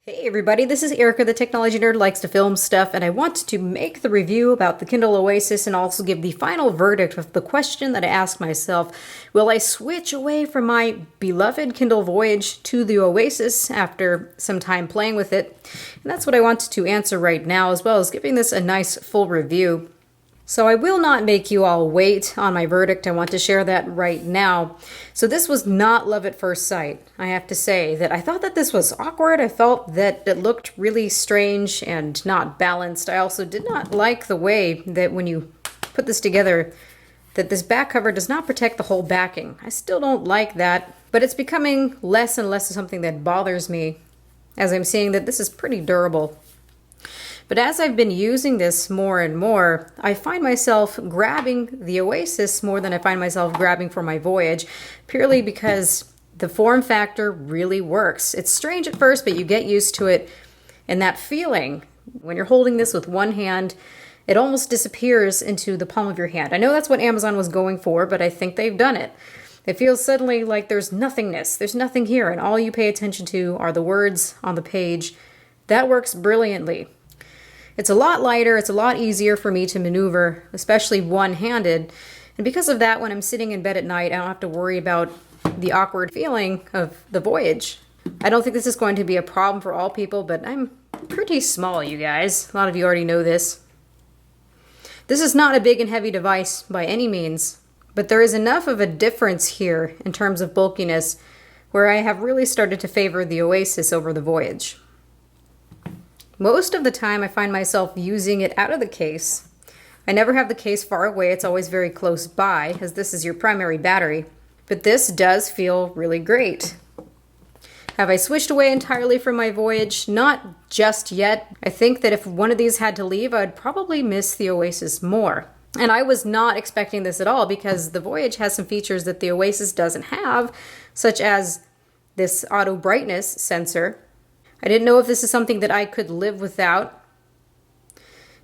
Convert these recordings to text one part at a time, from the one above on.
Hey everybody, this is Erica, the technology nerd who likes to film stuff, and I want to make the review about the Kindle Oasis and also give the final verdict of the question that I asked myself. Will I switch away from my beloved Kindle Voyage to the Oasis after some time playing with it? And that's what I want to answer right now, as well as giving this a nice full review. So I will not make you all wait on my verdict. I want to share that right now. So this was not love at first sight. I have to say that I thought that this was awkward. I felt that it looked really strange and not balanced. I also did not like the way that when you put this together, that this back cover does not protect the whole backing. I still don't like that, but it's becoming less and less of something that bothers me as I'm seeing that this is pretty durable. But as I've been using this more and more, I find myself grabbing the Oasis more than I find myself grabbing for my Voyage, purely because the form factor really works. It's strange at first, but you get used to it, and that feeling, when you're holding this with one hand, it almost disappears into the palm of your hand. I know that's what Amazon was going for, but I think they've done it. It feels suddenly like there's nothingness, there's nothing here, and all you pay attention to are the words on the page. That works brilliantly. It's a lot lighter, it's a lot easier for me to maneuver, especially one-handed. And because of that, when I'm sitting in bed at night, I don't have to worry about the awkward feeling of the Voyage. I don't think this is going to be a problem for all people, but I'm pretty small, you guys. A lot of you already know this. This is not a big and heavy device by any means, but there is enough of a difference here in terms of bulkiness where I have really started to favor the Oasis over the Voyage. Most of the time I find myself using it out of the case. I never have the case far away, it's always very close by, as this is your primary battery. But this does feel really great. Have I switched away entirely from my Voyage? Not just yet. I think that if one of these had to leave, I'd probably miss the Oasis more. And I was not expecting this at all, because the Voyage has some features that the Oasis doesn't have, such as this auto brightness sensor. I didn't know if this is something that I could live without,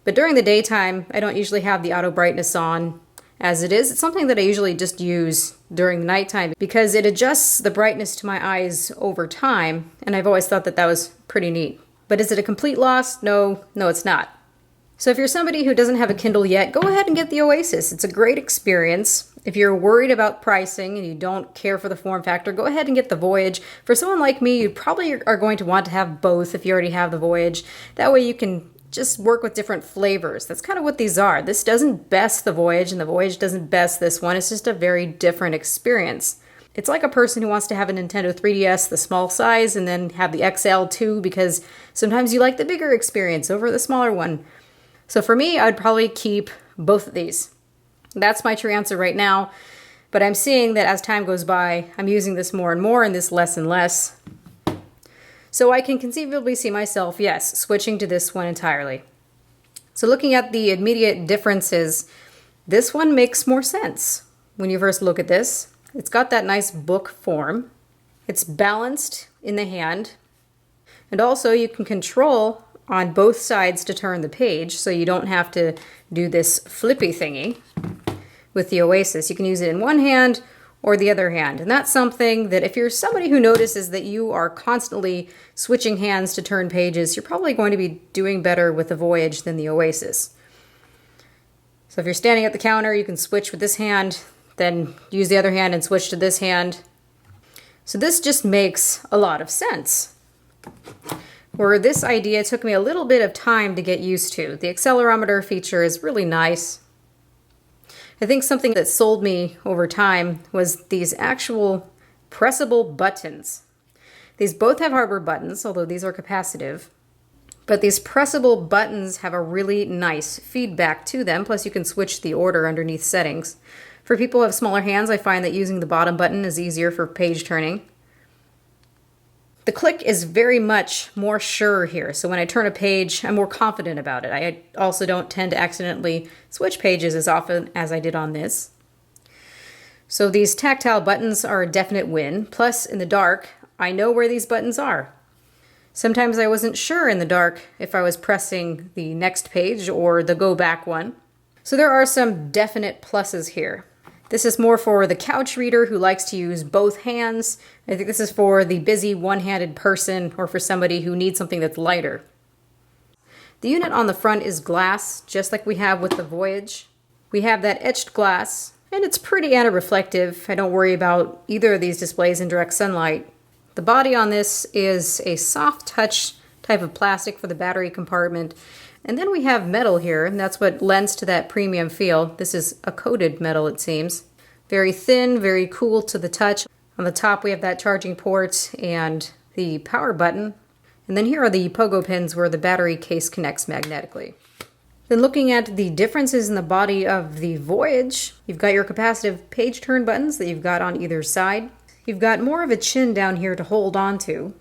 but during the daytime, I don't usually have the auto brightness on as it is. It's something that I usually just use during the nighttime because it adjusts the brightness to my eyes over time, and I've always thought that that was pretty neat. But is it a complete loss? No, it's not. So if you're somebody who doesn't have a Kindle yet, go ahead and get the Oasis. It's a great experience. If you're worried about pricing and you don't care for the form factor, go ahead and get the Voyage. For someone like me, you probably are going to want to have both if you already have the Voyage. That way you can just work with different flavors. That's kind of what these are. This doesn't best the Voyage, and the Voyage doesn't best this one. It's just a very different experience. It's like a person who wants to have a Nintendo 3DS, the small size, and then have the XL too, because sometimes you like the bigger experience over the smaller one. So for me, I'd probably keep both of these. That's my true answer right now, but I'm seeing that as time goes by, I'm using this more and more and this less and less. So I can conceivably see myself, yes, switching to this one entirely. So looking at the immediate differences, this one makes more sense when you first look at this. It's got that nice book form. It's balanced in the hand. And also you can control on both sides to turn the page, so you don't have to do this flippy thingy with the Oasis. You can use it in one hand or the other hand. And that's something that if you're somebody who notices that you are constantly switching hands to turn pages, you're probably going to be doing better with the Voyage than the Oasis. So if you're standing at the counter, you can switch with this hand, then use the other hand and switch to this hand. So this just makes a lot of sense. Where this idea took me a little bit of time to get used to. The accelerometer feature is really nice. I think something that sold me over time was these actual pressable buttons. These both have hardware buttons, although these are capacitive. But these pressable buttons have a really nice feedback to them, plus you can switch the order underneath settings. For people who have smaller hands, I find that using the bottom button is easier for page turning. The click is very much more sure here, so when I turn a page, I'm more confident about it. I also don't tend to accidentally switch pages as often as I did on this. So these tactile buttons are a definite win. Plus, in the dark, I know where these buttons are. Sometimes I wasn't sure in the dark if I was pressing the next page or the go back one. So there are some definite pluses here. This is more for the couch reader who likes to use both hands. I think this is for the busy one-handed person or for somebody who needs something that's lighter. The unit on the front is glass, just like we have with the Voyage. We have that etched glass, and it's pretty anti-reflective. I don't worry about either of these displays in direct sunlight. The body on this is a soft touch type of plastic for the battery compartment. And then we have metal here, and that's what lends to that premium feel. This is a coated metal, it seems. Very thin, very cool to the touch. On the top we have that charging port and the power button. And then here are the pogo pins where the battery case connects magnetically. Then looking at the differences in the body of the Voyage, you've got your capacitive page turn buttons that you've got on either side. You've got more of a chin down here to hold on to.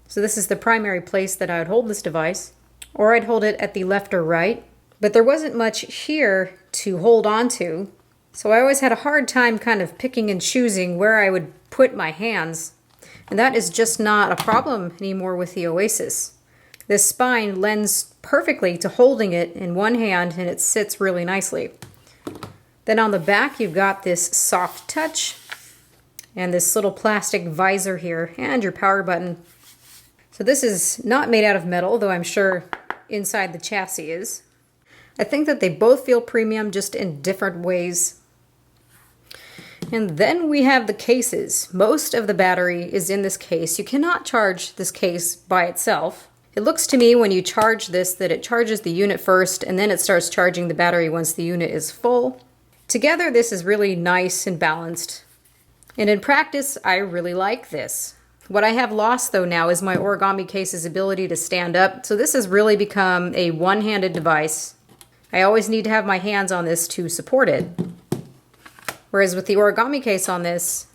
So this is the primary place that I would hold this device. Or I'd hold it at the left or right. But there wasn't much here to hold on to. So I always had a hard time kind of picking and choosing where I would put my hands. And that is just not a problem anymore with the Oasis. This spine lends perfectly to holding it in one hand, and it sits really nicely. Then on the back you've got this soft touch and this little plastic visor here and your power button. So this is not made out of metal, though I'm sure inside the chassis is. I think that they both feel premium, just in different ways. And then we have the cases. Most of the battery is in this case. You cannot charge this case by itself. It looks to me when you charge this that it charges the unit first and then it starts charging the battery once the unit is full. Together this is really nice and balanced. And in practice I really like this. What I have lost though now is my origami case's ability to stand up. So this has really become a one-handed device. I always need to have my hands on this to support it. Whereas with the origami case on this,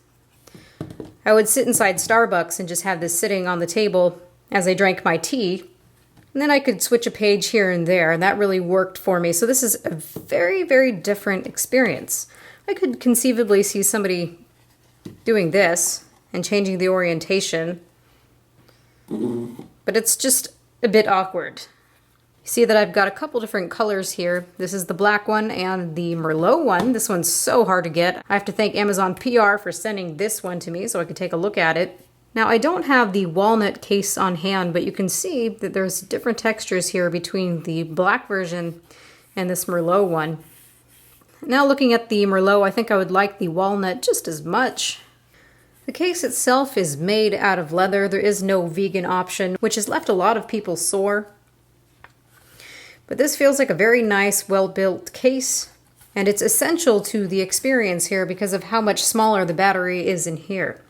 I would sit inside Starbucks and just have this sitting on the table as I drank my tea. And then I could switch a page here and there, and that really worked for me. So this is a very, very different experience. I could conceivably see somebody doing this and changing the orientation, but it's just a bit awkward. You see that I've got a couple different colors here. This is the black one and the Merlot one. This one's so hard to get. I have to thank Amazon PR for sending this one to me so I could take a look at it. Now I don't have the walnut case on hand, but you can see that there's different textures here between the black version and this Merlot one. Now looking at the Merlot, I think I would like the walnut just as much. The case itself is made out of leather. There is no vegan option, which has left a lot of people sore. But this feels like a very nice, well-built case, and it's essential to the experience here because of how much smaller the battery is in here.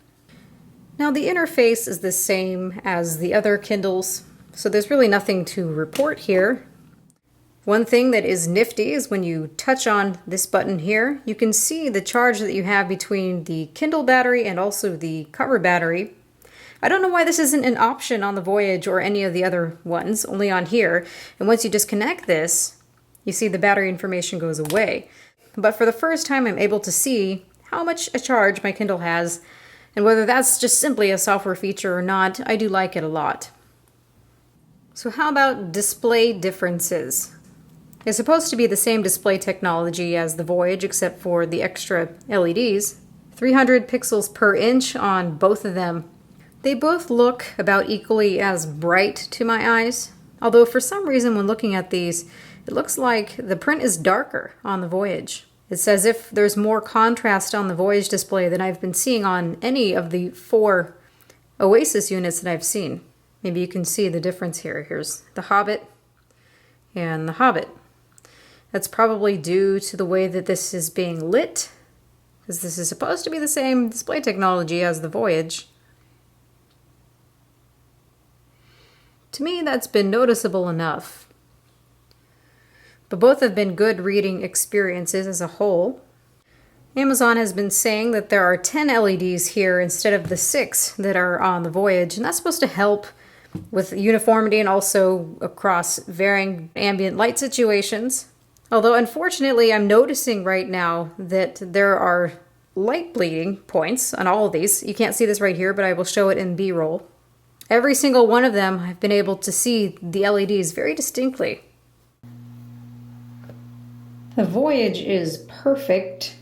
Now the interface is the same as the other Kindles, so there's really nothing to report here. One thing that is nifty is when you touch on this button here, you can see the charge that you have between the Kindle battery and also the cover battery. I don't know why this isn't an option on the Voyage or any of the other ones, only on here. And once you disconnect this, you see the battery information goes away. But for the first time, I'm able to see how much a charge my Kindle has, and whether that's just simply a software feature or not, I do like it a lot. So how about display differences? It's supposed to be the same display technology as the Voyage, except for the extra LEDs. 300 pixels per inch on both of them. They both look about equally as bright to my eyes, although for some reason when looking at these, it looks like the print is darker on the Voyage. It's as if there's more contrast on the Voyage display than I've been seeing on any of the 4 Oasis units that I've seen. Maybe you can see the difference here. Here's the Hobbit and the Hobbit. That's probably due to the way that this is being lit, because this is supposed to be the same display technology as the Voyage. To me, that's been noticeable enough. But both have been good reading experiences as a whole. Amazon has been saying that there are 10 LEDs here instead of the 6 that are on the Voyage, and that's supposed to help with uniformity and also across varying ambient light situations. Although unfortunately, I'm noticing right now that there are light bleeding points on all of these. You can't see this right here, but I will show it in B-roll. Every single one of them, I've been able to see the LEDs very distinctly. The Voyage is perfect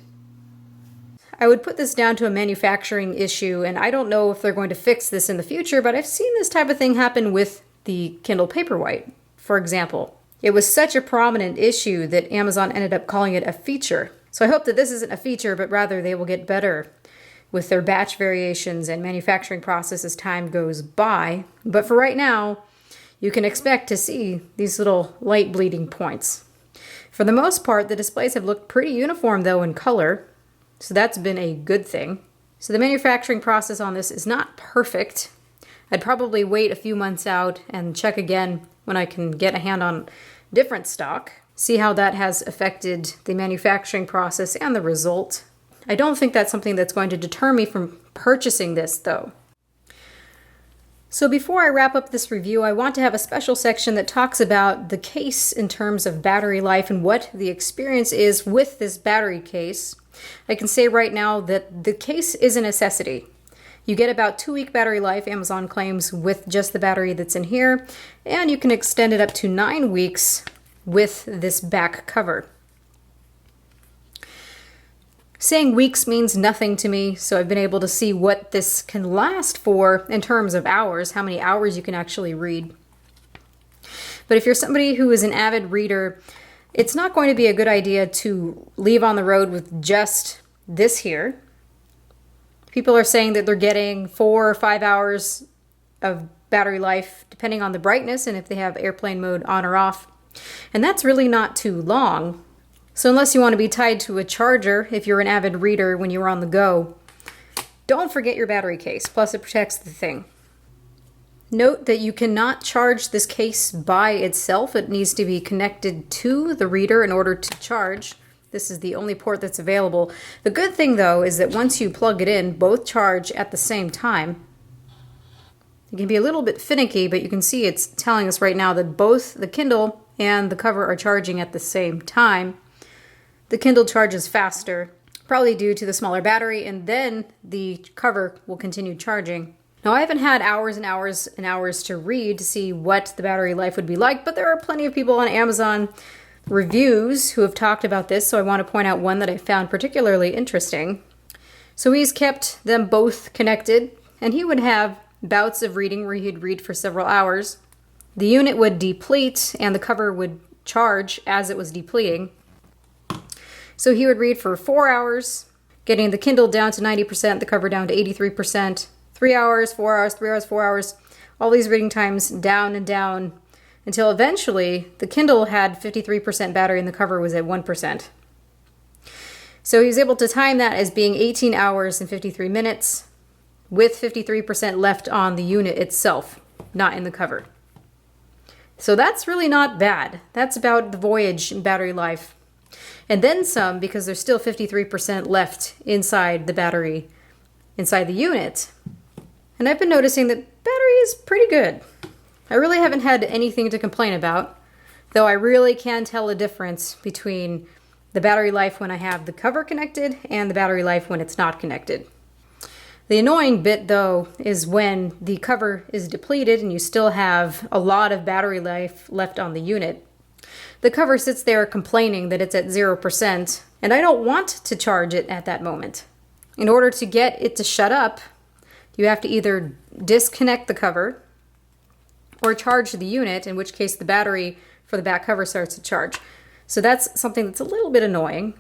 I would put this down to a manufacturing issue, and I don't know if they're going to fix this in the future, but I've seen this type of thing happen with the Kindle Paperwhite, for example. It was such a prominent issue that Amazon ended up calling it a feature. So I hope that this isn't a feature, but rather they will get better with their batch variations and manufacturing process as time goes by. But for right now, you can expect to see these little light bleeding points. For the most part, the displays have looked pretty uniform though in color, so that's been a good thing. So the manufacturing process on this is not perfect. I'd probably wait a few months out and check again when I can get a hand on different stock, see how that has affected the manufacturing process and the result. I don't think that's something that's going to deter me from purchasing this though. So before I wrap up this review, I want to have a special section that talks about the case in terms of battery life and what the experience is with this battery case. I can say right now that the case is a necessity. You get about 2-week battery life, Amazon claims, with just the battery that's in here, and you can extend it up to 9 weeks with this back cover. Saying weeks means nothing to me, so I've been able to see what this can last for in terms of hours, how many hours you can actually read. But if you're somebody who is an avid reader, it's not going to be a good idea to leave on the road with just this here. People are saying that they're getting 4 or 5 hours of battery life, depending on the brightness and if they have airplane mode on or off. And that's really not too long. So unless you want to be tied to a charger, if you're an avid reader when you're on the go, don't forget your battery case, plus it protects the thing. Note that you cannot charge this case by itself. It needs to be connected to the reader in order to charge. This is the only port that's available. The good thing though is that once you plug it in, both charge at the same time. It can be a little bit finicky, but you can see it's telling us right now that both the Kindle and the cover are charging at the same time. The Kindle charges faster, probably due to the smaller battery, and then the cover will continue charging. Now, I haven't had hours and hours and hours to read to see what the battery life would be like, but there are plenty of people on Amazon reviews who have talked about this, so I want to point out one that I found particularly interesting. So he's kept them both connected, and he would have bouts of reading where he'd read for several hours. The unit would deplete, and the cover would charge as it was depleting. So he would read for 4 hours, getting the Kindle down to 90%, the cover down to 83%, 3 hours, 4 hours, 3 hours, 4 hours, all these reading times down and down until eventually the Kindle had 53% battery and the cover was at 1%. So he was able to time that as being 18 hours and 53 minutes with 53% left on the unit itself, not in the cover. So that's really not bad. That's about the Voyage battery life. And then some, because there's still 53% left inside the battery, inside the unit. And I've been noticing that battery is pretty good. I really haven't had anything to complain about, though I really can tell a difference between the battery life when I have the cover connected and the battery life when it's not connected. The annoying bit, though, is when the cover is depleted and you still have a lot of battery life left on the unit. The cover sits there complaining that it's at 0%, and I don't want to charge it at that moment. In order to get it to shut up, you have to either disconnect the cover or charge the unit, in which case the battery for the back cover starts to charge. So that's something that's a little bit annoying.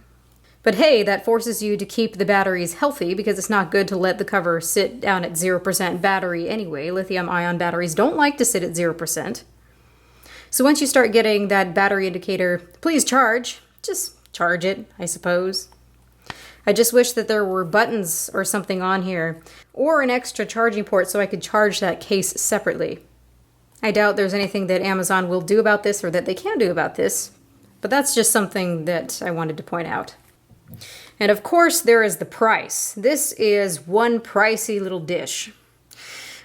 But hey, that forces you to keep the batteries healthy because it's not good to let the cover sit down at 0% battery anyway. Lithium-ion batteries don't like to sit at 0%. So once you start getting that battery indicator, please charge. Just charge it, I suppose. I just wish that there were buttons or something on here, or an extra charging port so I could charge that case separately. I doubt there's anything that Amazon will do about this or that they can do about this, but that's just something that I wanted to point out. And of course, there is the price. This is one pricey little dish.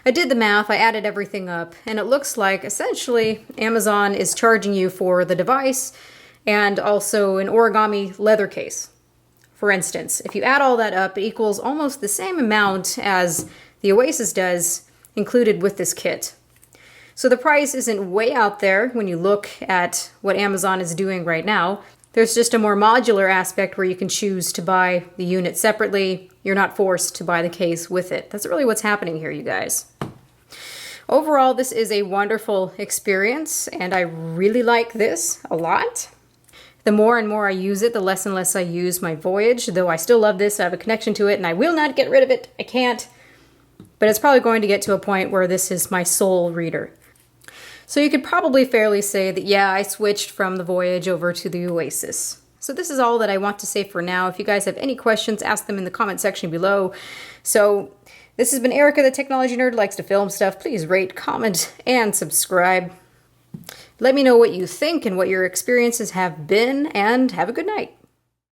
I did the math, I added everything up, and it looks like essentially Amazon is charging you for the device and also an origami leather case. For instance, if you add all that up, it equals almost the same amount as the Oasis does included with this kit. So the price isn't way out there when you look at what Amazon is doing right now. There's just a more modular aspect where you can choose to buy the unit separately. You're not forced to buy the case with it. That's really what's happening here, you guys. Overall, this is a wonderful experience, and I really like this a lot. The more and more I use it, the less and less I use my Voyage, though I still love this. I have a connection to it, and I will not get rid of it. I can't. But it's probably going to get to a point where this is my sole reader. So you could probably fairly say that, yeah, I switched from the Voyage over to the Oasis. So this is all that I want to say for now. If you guys have any questions, ask them in the comment section below. So this has been Erica, the technology nerd, likes to film stuff. Please rate, comment, and subscribe. Let me know what you think and what your experiences have been, and have a good night.